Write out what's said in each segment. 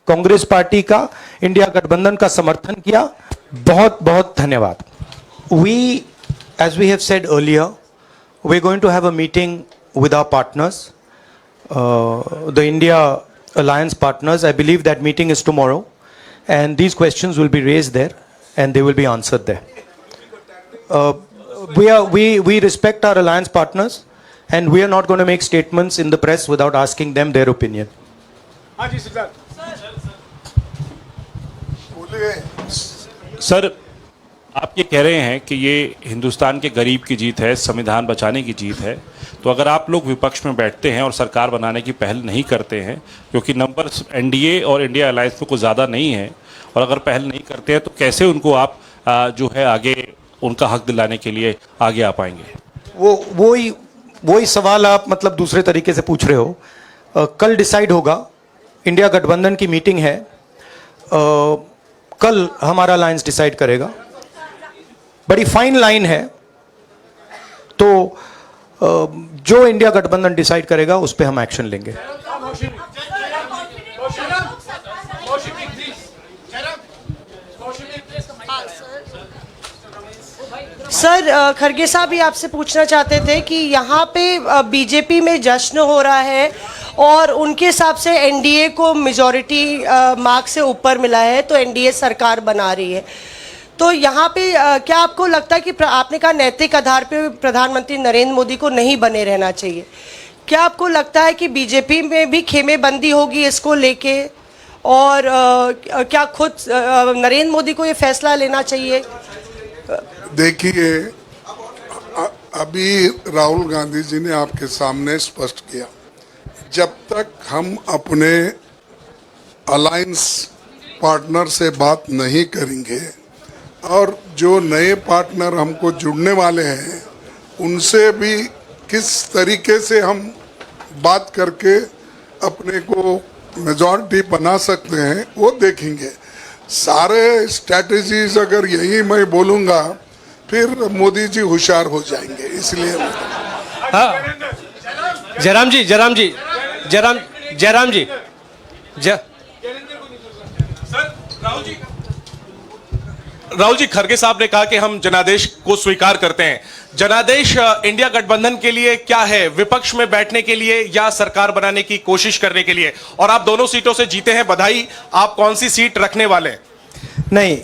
Congress party का, India गठबंधन का समर्थन किया। बहुत बहुत धन्यवाद। We, as we have said earlier, we're going to have a meeting with our partners, the India Alliance partners. I believe that meeting is tomorrow, and these questions will be raised there, and they will be answered there. We respect our alliance partners, and we are not going to make statements in the press without asking them their opinion. Sir, आप ये कह रहे हैं कि ये हिंदुस्तान के गरीब की जीत है, संविधान बचाने की जीत है। तो अगर आप लोग विपक्ष में बैठते हैं और सरकार बनाने की पहल नहीं करते हैं, क्योंकि नंबर एनडीए और इंडिया अलायंस में कुछ ज़्यादा नहीं है, और अगर पहल नहीं करते हैं तो कैसे उनको आप जो है आगे उनका हक दिलाने के लिए आगे आ पाएंगे? वही सवाल आप मतलब दूसरे तरीके से पूछ रहे हो। कल डिसाइड होगा, इंडिया गठबंधन की मीटिंग है, कल हमारा अलायंस डिसाइड करेगा। बड़ी फाइन लाइन है, तो जो इंडिया गठबंधन डिसाइड करेगा उस पे हम एक्शन लेंगे। सर, खरगे साहब भी आपसे पूछना चाहते थे कि यहाँ पे बीजेपी में जश्न हो रहा है और उनके हिसाब से एनडीए को मेजॉरिटी मार्क से ऊपर मिला है, तो एनडीए सरकार बना रही है। तो यहाँ पे क्या आपको लगता है कि आपने कहा नैतिक आधार पे प्रधानमंत्री नरेंद्र मोदी को नहीं बने रहना चाहिए, क्या आपको लगता है कि बीजेपी में भी खेमेबंदी होगी इसको लेके, और क्या खुद नरेंद्र मोदी को ये फैसला लेना चाहिए? देखिए, अभी राहुल गांधी जी ने आपके सामने स्पष्ट किया, जब तक हम अपने अलायंस पार्टनर से बात नहीं करेंगे और जो नए पार्टनर हमको जुड़ने वाले हैं उनसे भी किस तरीके से हम बात करके अपने को मेजॉरिटी बना सकते हैं वो देखेंगे। सारे स्ट्रैटेजीज अगर यही मैं बोलूँगा फिर मोदी जी होशियार हो जाएंगे, इसलिए हाँ, जयराम जी राहुल जी, खरगे साहब ने कहा कि हम जनादेश को स्वीकार करते हैं। जनादेश इंडिया गठबंधन के लिए क्या है? विपक्ष में बैठने के लिए या सरकार बनाने की कोशिश करने के लिए? और आप दोनों सीटों से जीते हैं, बधाई। आप कौन सी सीट रखने वाले हैं? नहीं,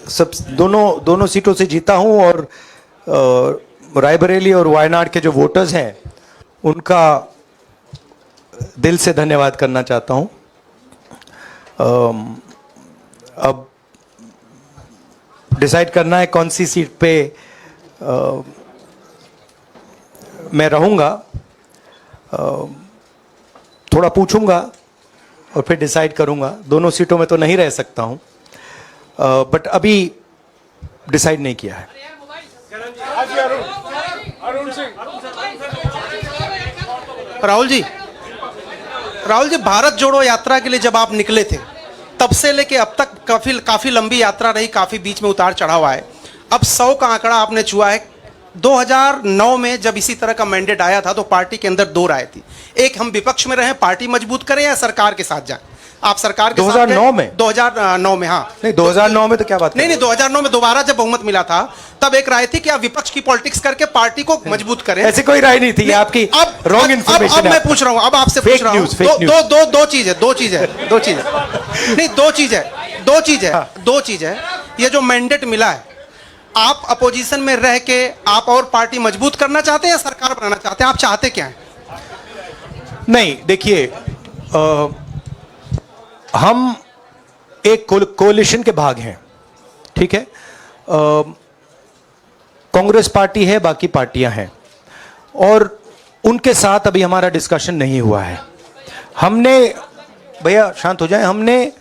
सब दोनों सीटों से जीता हूं, और रायबरेली और वायनाड के जो वोटर्स हैं उनका दिल से धन्यवाद करना चाहता हूं। अब डिसाइड करना है कौन सी सीट पे मैं रहूंगा, थोड़ा पूछूंगा और फिर डिसाइड करूंगा। दोनों सीटों में तो नहीं रह सकता हूं, बट अभी डिसाइड नहीं किया है। राहुल जी, भारत जोड़ो यात्रा के लिए जब आप निकले थे तब से लेके अब तक काफी लंबी यात्रा रही, काफी बीच में उतार चढ़ाव आए। अब 100 का आंकड़ा आपने छुआ है। 2009 में जब इसी तरह का मैंडेट आया था तो पार्टी के अंदर दो राय थी, एक हम विपक्ष में रहें, पार्टी मजबूत करें, या सरकार के साथ जाएं। आप सरकार के 2009 में 2009 में हाँ नहीं, 2009 में तो क्या बात नहीं 2009 में दोबारा जब बहुमत मिला था तब एक राय थी कि आप विपक्ष की पॉलिटिक्स करके पार्टी को मजबूत करें। ऐसी कोई राय नहीं थी, आपकी रॉन्ग इंफॉर्मेशन। अब मैं पूछ रहा हूं, अब आपसे पूछ रहा हूं, दो चीज है। ये जो मैंडेट मिला है, आप अपोजिशन में रह के आप और पार्टी मजबूत करना चाहते हैं या सरकार बनाना चाहते हैं? आप चाहते क्या हैं? नहीं, देखिए, हम एक कोalition के भाग हैं, ठीक है। कांग्रेस पार्टी है, बाकी पार्टियां हैं, और उनके साथ अभी हमारा डिस्कशन नहीं हुआ है। हमने, भैया शांत हो जाए, हमने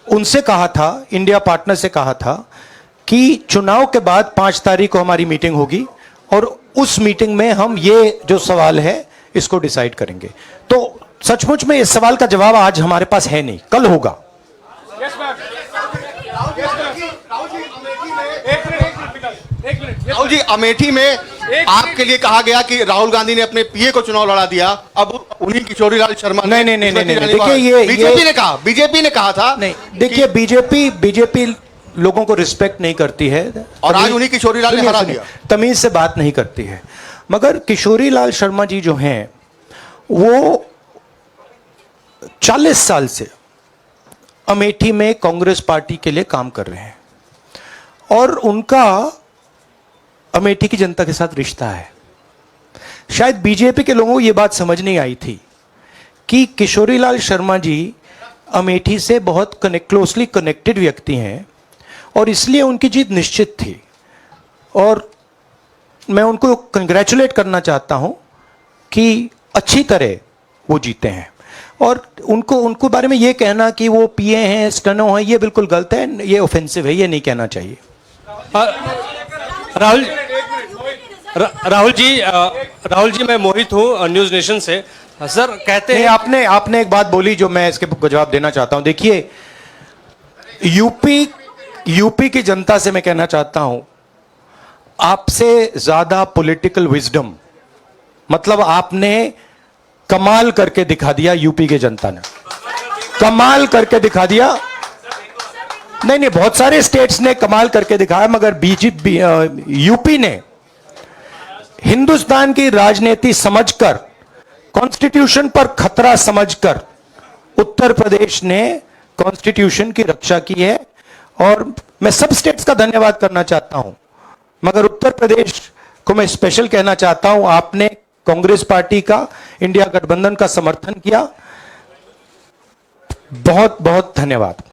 उनसे कहा था, इंडिया पार्टनर से कहा था कि चुनाव के बाद 5 तारीख को हमारी मीटिंग होगी और उस मीटिंग में हम ये जो सवाल है इसको डिसाइड करेंगे। तो सचमुच में इस सवाल का जवाब आज हमारे पास है नहीं, कल होगा। राहुल जी, अमेठी में आपके लिए कहा गया कि राहुल गांधी ने अपने पीए को चुनाव लड़ा दिया, अब उन्हीं किशोरीलाल शर्मा नहीं, देखिए ये बीजेपी ने कहा था नहीं, देखिए बीजेपी लोगों को रिस्पेक्ट नहीं करती है और आज उन्हीं किशोरीलाल ने हरा दिया, तमीज से बात नहीं करती है। मगर किशोरीलाल शर्मा जी जो हैं वो 40 साल से अमेठी में कांग्रेस पार्टी के लिए काम कर रहे हैं और उनका अमेठी की जनता के साथ रिश्ता है। शायद बीजेपी के लोगों को यह बात समझ नहीं आई थी कि किशोरीलाल शर्मा जी अमेठी से बहुत क्लोजली कनेक्टेड व्यक्ति हैं और इसलिए उनकी जीत निश्चित थी और मैं उनको कंग्रेचुलेट करना चाहता हूं कि अच्छी तरह वो जीते हैं। और उनको बारे में ये कहना कि वो पीए हैं, स्टनो हैं, ये बिल्कुल गलत है, ये ऑफेंसिव है, ये नहीं कहना चाहिए। राहुल जी मैं मोहित हूँ न्यूज नेशन से। सर कहते हैं आपने एक बात बोली जो मैं इसके जवाब देना चाहता हूं। देखिए यूपी की जनता से मैं कहना चाहता हूं, आपसे ज्यादा पॉलिटिकल विजडम, मतलब आपने कमाल करके दिखा दिया। यूपी की जनता ने कमाल करके दिखा दिया। नहीं, बहुत सारे स्टेट्स ने कमाल करके दिखाया, मगर बीजेपी यूपी ने हिंदुस्तान की राजनीति समझकर, कॉन्स्टिट्यूशन पर खतरा समझकर उत्तर प्रदेश ने कॉन्स्टिट्यूशन की रक्षा की है। और मैं सब स्टेट्स का धन्यवाद करना चाहता हूं, मगर उत्तर प्रदेश को मैं स्पेशल कहना चाहता हूं, आपने कांग्रेस पार्टी का, इंडिया गठबंधन का समर्थन किया। बहुत बहुत धन्यवाद।